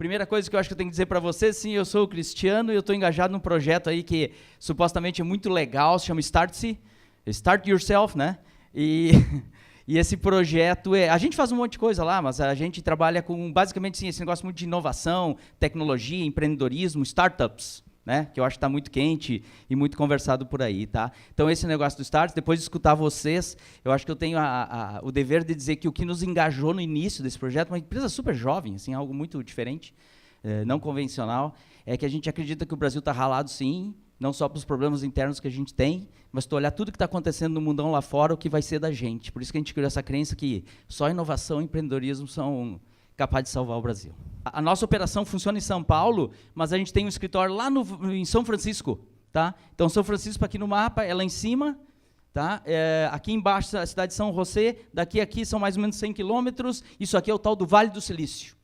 Primeira coisa que eu acho que eu tenho que dizer para vocês, sim, eu sou o Cristiano e eu estou engajado num projeto aí que supostamente é muito legal, se chama Startse, Start Yourself, né? E esse projeto a gente faz um monte de coisa lá, mas a gente trabalha com, basicamente, sim, esse negócio muito de inovação, tecnologia, empreendedorismo, startups, né? Que eu acho que está muito quente e muito conversado por aí, tá? Então, esse negócio do Startse, depois de escutar vocês, eu acho que eu tenho o dever de dizer que o que nos engajou no início desse projeto, uma empresa super jovem, assim, algo muito diferente, não convencional, é que a gente acredita que o Brasil está ralado, sim, não só para os problemas internos que a gente tem, mas tu olhar tudo que está acontecendo no mundão lá fora, o que vai ser da gente. Por isso que a gente criou essa crença que só inovação e empreendedorismo são capazes de salvar o Brasil. A nossa operação funciona em São Paulo, mas a gente tem um escritório lá em São Francisco. Tá? Então, São Francisco, aqui no mapa, é lá em cima. Tá? Aqui embaixo, a cidade de São José, daqui a aqui são mais ou menos 100 quilômetros. Isso aqui é o tal do Vale do Silício.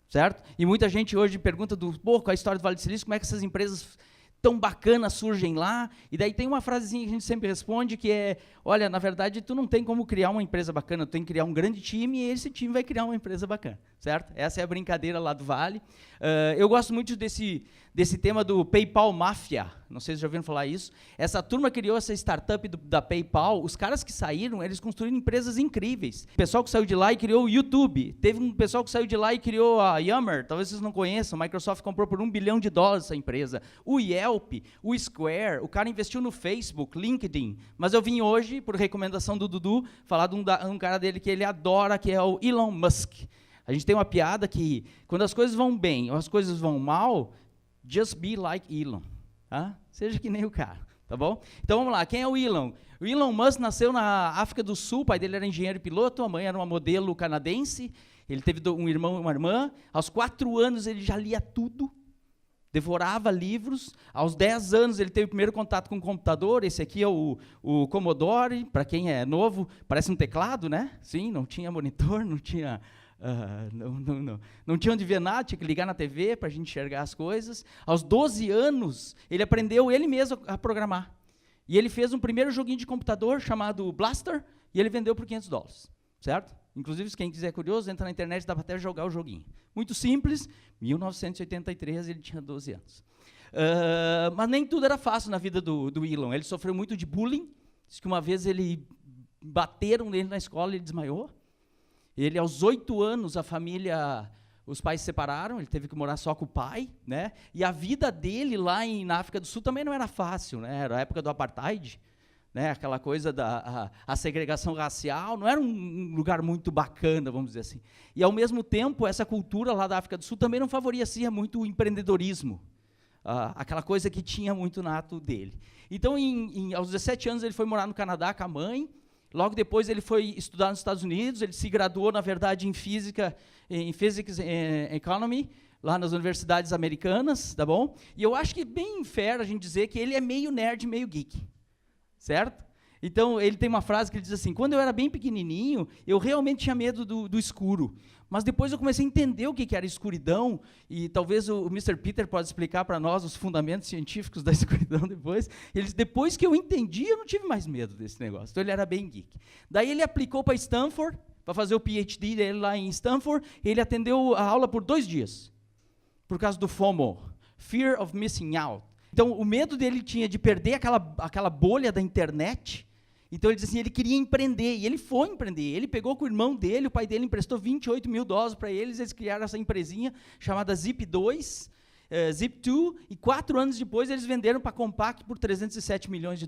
Certo? E muita gente hoje pergunta qual é a história do Vale do Silício, como é que essas empresas tão bacanas surgem lá, e daí tem uma frasezinha que a gente sempre responde, que é, olha, na verdade, tu não tem como criar uma empresa bacana, tu tem que criar um grande time, e esse time vai criar uma empresa bacana, certo? Essa é a brincadeira lá do Vale. Eu gosto muito desse tema do PayPal Mafia, não sei se já ouviram falar isso. Essa turma criou essa startup da PayPal, os caras que saíram, eles construíram empresas incríveis. O pessoal que saiu de lá e criou o YouTube, teve um pessoal que saiu de lá e criou a Yammer, talvez vocês não conheçam, a Microsoft comprou por $1 bilhão essa empresa. O Yelp, o Square, o cara investiu no Facebook, LinkedIn, mas eu vim hoje, por recomendação do Dudu, falar de um cara dele que ele adora, que é o Elon Musk. A gente tem uma piada que, quando as coisas vão bem ou as coisas vão mal, just be like Elon. Tá? Seja que nem o cara, tá bom? Então vamos lá, quem é o Elon? O Elon Musk nasceu na África do Sul, o pai dele era engenheiro e piloto, a mãe era uma modelo canadense, ele teve um irmão e uma irmã, aos 4 anos ele já lia tudo, devorava livros, aos 10 anos ele teve o primeiro contato com o computador, esse aqui é o Commodore, para quem é novo, parece um teclado, né? Sim, não tinha monitor, não tinha... não tinha onde ver nada, tinha que ligar na TV para a gente enxergar as coisas. Aos 12 anos, ele aprendeu ele mesmo a programar. E ele fez um primeiro joguinho de computador chamado Blaster, e ele vendeu por $500, certo? Inclusive, se quem quiser curioso, entra na internet, dá para até jogar o joguinho. Muito simples, 1983, ele tinha 12 anos. Mas nem tudo era fácil na vida do Elon. Ele sofreu muito de bullying, diz que uma vez bateram nele na escola e ele desmaiou. Ele, aos 8 anos, os pais se separaram, ele teve que morar só com o pai, né? E a vida dele lá na África do Sul também não era fácil, né? Era a época do apartheid, né? Aquela coisa da segregação racial, não era um lugar muito bacana, vamos dizer assim. E, ao mesmo tempo, essa cultura lá da África do Sul também não favorecia muito o empreendedorismo, aquela coisa que tinha muito nato dele. Então, aos 17 anos, ele foi morar no Canadá com a mãe. Logo depois ele foi estudar nos Estados Unidos, ele se graduou, na verdade, em Physics and Economy, lá nas universidades americanas, tá bom? E eu acho que é bem fair a gente dizer que ele é meio nerd, meio geek, certo? Então, ele tem uma frase que ele diz assim, quando eu era bem pequenininho, eu realmente tinha medo do escuro, mas depois eu comecei a entender o que era escuridão, e talvez o Mr. Peter pode explicar para nós os fundamentos científicos da escuridão depois. Ele diz, depois que eu entendi, eu não tive mais medo desse negócio. Então, ele era bem geek. Daí, ele aplicou para Stanford, para fazer o PhD dele lá em Stanford, e ele atendeu a aula por 2 dias, por causa do FOMO, Fear of Missing Out. Então, o medo dele tinha de perder aquela bolha da internet. Então, ele disse assim, ele queria empreender, e ele foi empreender. Ele pegou com o irmão dele, o pai dele emprestou $28 mil para eles criaram essa empresinha chamada Zip2, Zip2, e 4 anos depois eles venderam para a Compaq por $307 milhões.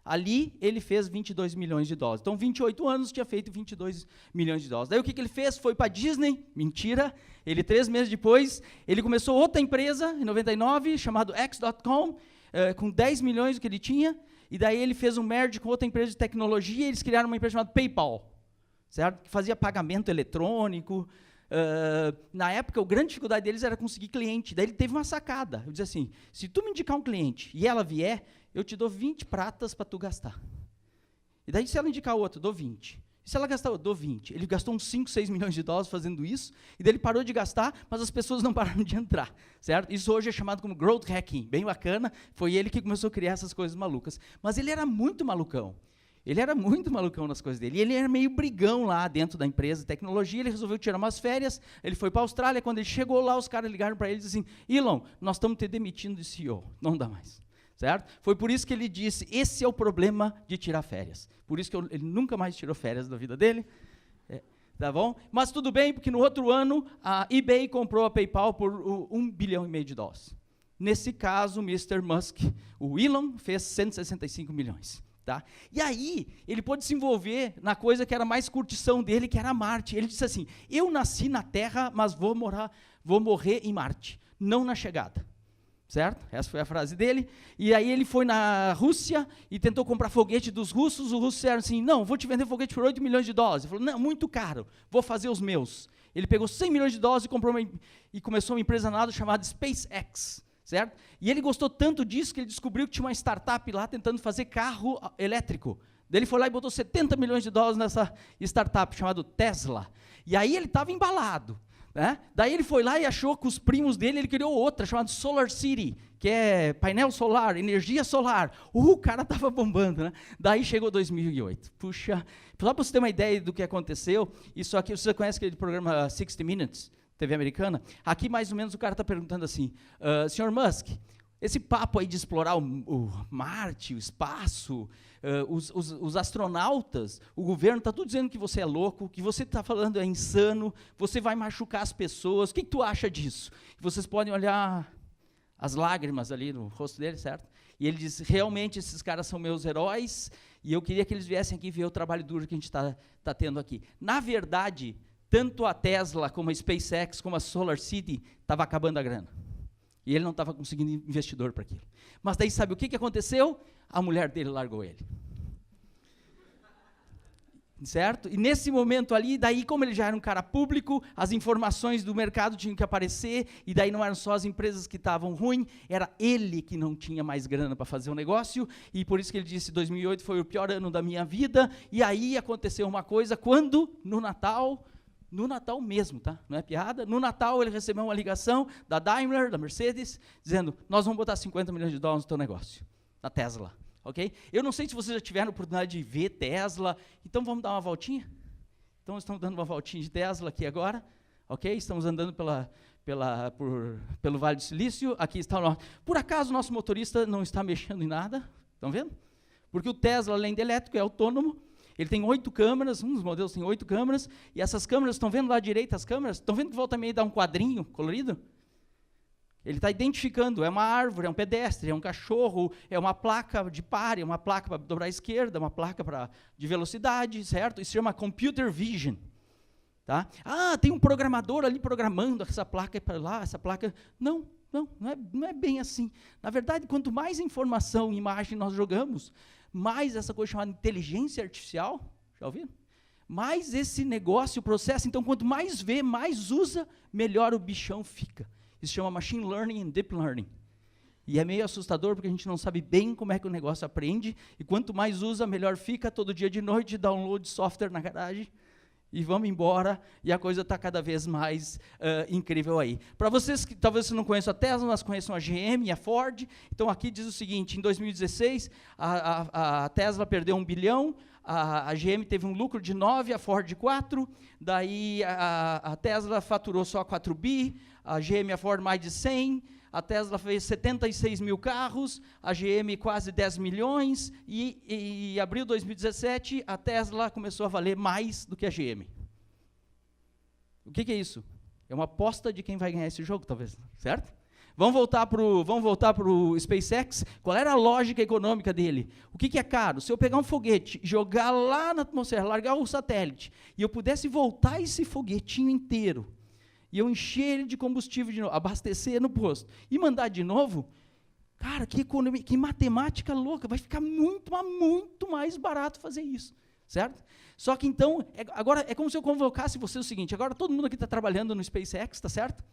Ali, ele fez $22 milhões. Então, 28 anos, tinha feito $22 milhões. Daí, o que ele fez? Foi para a Disney, mentira. Ele, 3 meses depois, ele começou outra empresa, em 99, chamado X.com, com 10 milhões que ele tinha. E daí ele fez um merge com outra empresa de tecnologia, e eles criaram uma empresa chamada PayPal, certo? Que fazia pagamento eletrônico. Na época, a grande dificuldade deles era conseguir cliente. Daí ele teve uma sacada. Eu disse assim, se tu me indicar um cliente e ela vier, eu te dou 20 pratas para tu gastar. E daí, se ela indicar outro, eu dou 20. E se ela gastar, eu dou 20. Ele gastou uns $5, $6 milhões fazendo isso, e daí ele parou de gastar, mas as pessoas não pararam de entrar, certo? Isso hoje é chamado como growth hacking, bem bacana. Foi ele que começou a criar essas coisas malucas. Mas ele era muito malucão. Ele era muito malucão nas coisas dele. E ele era meio brigão lá dentro da empresa de tecnologia. Ele resolveu tirar umas férias. Ele foi para a Austrália. Quando ele chegou lá, os caras ligaram para ele e disseram assim, Elon, nós estamos te demitindo de CEO. Não dá mais. Certo? Foi por isso que ele disse, esse é o problema de tirar férias. Por isso que ele nunca mais tirou férias da vida dele. Tá bom? Mas tudo bem, porque no outro ano, a eBay comprou a PayPal por $1,5 bilhão. Nesse caso, o Mr. Musk, o Elon, fez 165 milhões. Tá? E aí, ele pôde se envolver na coisa que era mais curtição dele, que era Marte. Ele disse assim, eu nasci na Terra, mas vou morrer em Marte, não na chegada. Certo? Essa foi a frase dele. E aí ele foi na Rússia e tentou comprar foguete dos russos. Os russos disseram assim, não, vou te vender foguete por $8 milhões. Ele falou, não, muito caro, vou fazer os meus. Ele pegou $100 milhões e comprou e começou uma empresa nada chamada SpaceX. Certo? E ele gostou tanto disso que ele descobriu que tinha uma startup lá tentando fazer carro elétrico. Daí ele foi lá e botou $70 milhões nessa startup chamada Tesla. E aí ele estava embalado. Né? Daí ele foi lá e achou que os primos dele, ele criou outra chamada Solar City, que é painel solar, energia solar. O cara estava bombando. Né? Daí chegou 2008. Puxa, só para você ter uma ideia do que aconteceu, isso aqui, você conhece aquele programa 60 Minutes? TV americana, aqui mais ou menos o cara está perguntando assim, Sr. Musk, esse papo aí de explorar o Marte, o espaço, os astronautas, o governo está tudo dizendo que você é louco, que você está falando é insano, você vai machucar as pessoas, o que tu acha disso? Vocês podem olhar as lágrimas ali no rosto dele, certo? E ele diz, realmente esses caras são meus heróis, e eu queria que eles viessem aqui ver o trabalho duro que a gente está tendo aqui. Na verdade, tanto a Tesla, como a SpaceX, como a Solar City, estava acabando a grana. E ele não estava conseguindo investidor para aquilo. Mas daí sabe o que aconteceu? A mulher dele largou ele. Certo? E nesse momento ali, daí como ele já era um cara público, as informações do mercado tinham que aparecer, e daí não eram só as empresas que estavam ruins, era ele que não tinha mais grana para fazer o negócio, e por isso que ele disse, 2008 foi o pior ano da minha vida, e aí aconteceu uma coisa, quando, no Natal mesmo, tá? Não é piada, no Natal ele recebeu uma ligação da Daimler, da Mercedes, dizendo, nós vamos botar $50 milhões no teu negócio, na Tesla. Okay? Eu não sei se vocês já tiveram a oportunidade de ver Tesla, então vamos dar uma voltinha? Então estamos dando uma voltinha de Tesla aqui agora, ok? Estamos andando pelo Vale do Silício, aqui está o nosso... Por acaso o nosso motorista não está mexendo em nada, estão vendo? Porque o Tesla, além de elétrico, é autônomo, ele tem 8 câmeras, um dos modelos tem 8 câmeras, e essas câmeras, estão vendo lá à direita as câmeras? Estão vendo que volta meio dá um quadrinho colorido? Ele está identificando, é uma árvore, é um pedestre, é um cachorro, é uma placa de pare, é uma placa para dobrar à esquerda, uma placa de velocidade, certo? Isso se chama Computer Vision. Tá? Ah, tem um programador ali programando essa placa para lá, essa placa... Não é bem assim. Na verdade, quanto mais informação e imagem nós jogamos, mais essa coisa chamada inteligência artificial, já ouviram? Mais esse negócio processa, então quanto mais vê, mais usa, melhor o bichão fica. Isso chama Machine Learning and Deep Learning. E é meio assustador, porque a gente não sabe bem como é que o negócio aprende, e quanto mais usa, melhor fica, todo dia de noite, download de software na garagem, e vamos embora, e a coisa está cada vez mais incrível aí. Para vocês que talvez você não conheçam a Tesla, mas conheçam a GM e a Ford, então aqui diz o seguinte, em 2016, a Tesla perdeu 1 bilhão, a GM teve um lucro de 9, a Ford 4, daí a Tesla faturou só 4 bi, a GM e a Ford mais de 100, a Tesla fez 76 mil carros, a GM quase 10 milhões, e em abril de 2017, a Tesla começou a valer mais do que a GM. O que é isso? É uma aposta de quem vai ganhar esse jogo, talvez, certo? Vamos voltar para o SpaceX. Qual era a lógica econômica dele? O que é caro? Se eu pegar um foguete, jogar lá na atmosfera, largar o satélite, e eu pudesse voltar esse foguetinho inteiro, e eu encher ele de combustível de novo, abastecer no posto, e mandar de novo, cara, que economia, que matemática louca, vai ficar muito, mas muito mais barato fazer isso, certo? Só que então, agora é como se eu convocasse você o seguinte, agora todo mundo aqui está trabalhando no SpaceX, tá certo?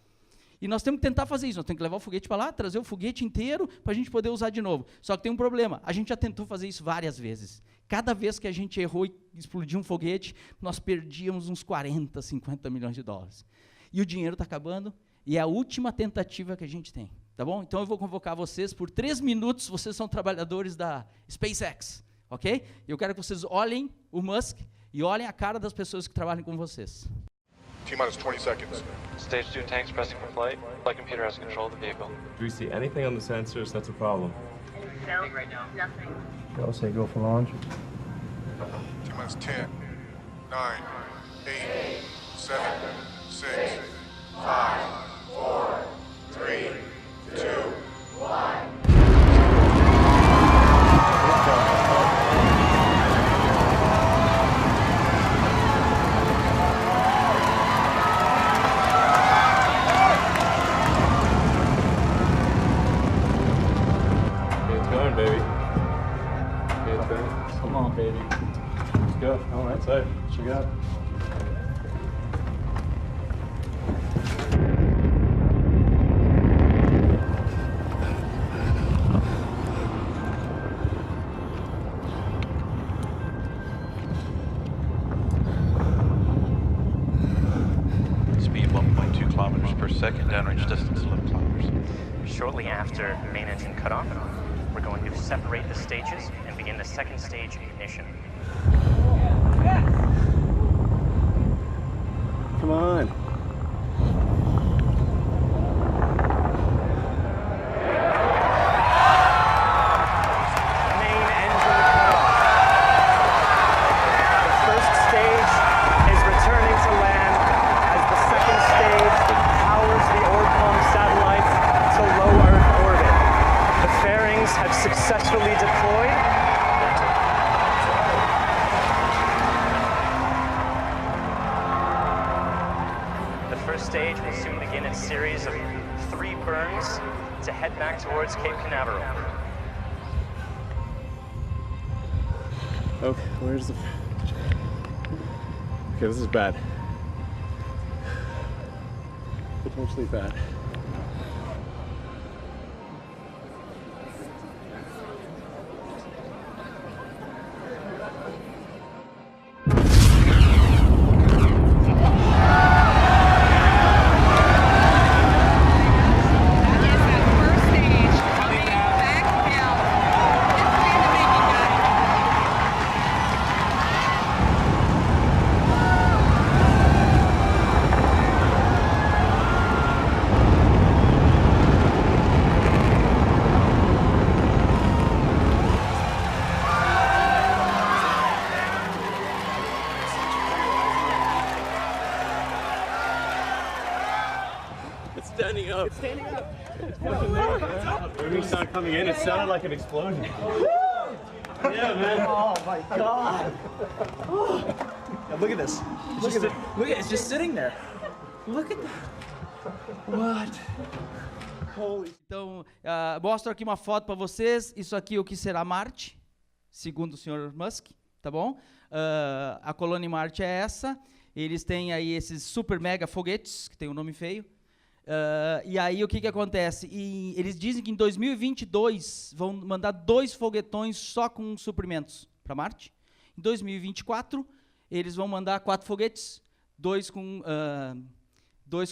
E nós temos que tentar fazer isso, nós temos que levar o foguete para lá, trazer o foguete inteiro para a gente poder usar de novo. Só que tem um problema, a gente já tentou fazer isso várias vezes. Cada vez que a gente errou e explodiu um foguete, nós perdíamos uns 40, 50 milhões de dólares. E o dinheiro está acabando, e é a última tentativa que a gente tem. Tá bom? Então eu vou convocar vocês por 3 minutos, vocês são trabalhadores da SpaceX. ok? Eu quero que vocês olhem o Musk e olhem a cara das pessoas que trabalham com vocês. T-minus 20 seconds. Stage 2 tanks pressing for flight. Flight computer has control of the vehicle. Do we see anything on the sensors that's a problem? No, nothing. I'll say go for launch. T-minus 10, 9, 8, 7, 6, 5, 4, 3, 2, 1. It's going, baby. It's going. Come on, baby. Let's go. All right, so check it out. Speed 1.2 kilometers per second, downrange distance 11 kilometers. Shortly after main engine cutoff, we're going to separate the stages and begin the second stage ignition. Come on. Main engine cutoff. The first stage is returning to land as the second stage powers the ORBCOMM satellites to low Earth orbit. The fairings have successfully deployed. The first stage will soon begin its series of 3 burns to head back towards Cape Canaveral. Okay, where's the... Okay, this is bad. Potentially bad. Yes, that first stage coming back down. It's in the making, guys. It's standing up. It's standing up. When we started coming in, it sounded like an explosion. Yeah, man. Oh my God. Yeah, look at this. Look at it. It's just sitting there. Look at that. What? Holy. Então, mostro aqui uma foto para vocês. Isso aqui é o que será Marte, segundo o Sr. Musk, tá bom? A colônia Marte é essa. Eles têm aí esses super mega foguetes, que tem um nome feio. E aí o que acontece? Eles dizem que em 2022 vão mandar 2 foguetões só com suprimentos para Marte. Em 2024 eles vão mandar 4 foguetes, 2 com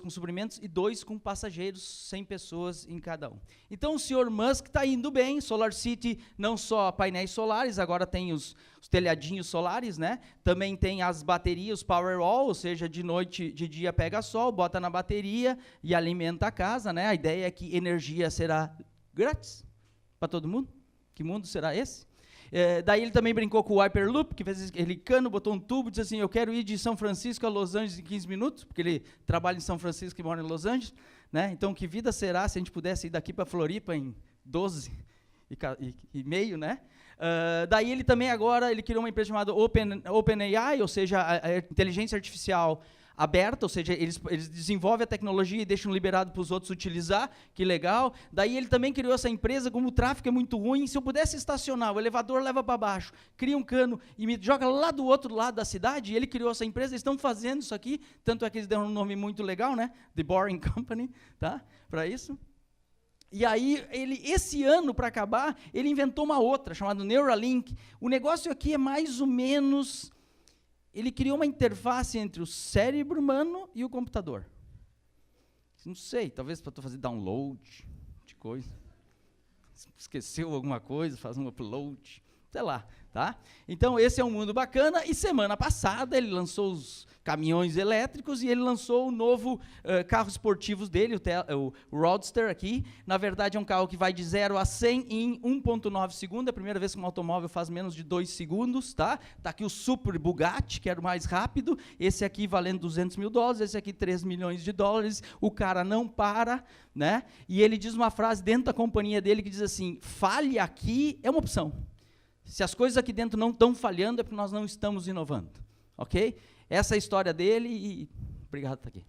suprimentos e 2 com passageiros, 100 pessoas em cada um. Então o Sr. Musk está indo bem. Solar City, não só painéis solares, agora tem os telhadinhos solares, né? Também tem as baterias, os Powerwall, ou seja, de noite, de dia pega sol, bota na bateria e alimenta a casa, né? A ideia é que energia será grátis para todo mundo. Que mundo será esse? Daí ele também brincou com o Hyperloop, que fez aquele cano, botou um tubo, disse assim, eu quero ir de São Francisco a Los Angeles em 15 minutos, porque ele trabalha em São Francisco e mora em Los Angeles, né? Então, que vida será se a gente pudesse ir daqui para Floripa em 12 e meio, né? Daí ele também agora, ele criou uma empresa chamada OpenAI, ou seja, a inteligência artificial aberta, ou seja, eles desenvolvem a tecnologia e deixam liberado para os outros utilizar, que legal. Daí ele também criou essa empresa, como o tráfego é muito ruim, se eu pudesse estacionar, o elevador leva para baixo, cria um cano e me joga lá do outro lado da cidade, e ele criou essa empresa, eles estão fazendo isso aqui, tanto é que eles deram um nome muito legal, né? The Boring Company, tá? Para isso. E aí, esse ano, para acabar, ele inventou uma outra, chamada Neuralink. O negócio aqui é mais ou menos... Ele criou uma interface entre o cérebro humano e o computador. Não sei, talvez para fazer download de coisa. Esqueceu alguma coisa, faz um upload. sei lá, tá? Então, esse é um mundo bacana, e semana passada ele lançou os caminhões elétricos e ele lançou o novo carro esportivo dele, o Roadster aqui. Na verdade, é um carro que vai de 0 a 100 em 1.9 segundos, é a primeira vez que um automóvel faz menos de 2 segundos, tá? Tá aqui o Super Bugatti, que era o mais rápido, esse aqui valendo $200 mil, esse aqui $3 milhões, o cara não para, né? E ele diz uma frase dentro da companhia dele que diz assim: falha aqui é uma opção. Se as coisas aqui dentro não estão falhando, é porque nós não estamos inovando, ok? Essa é a história dele e obrigado por estar aqui.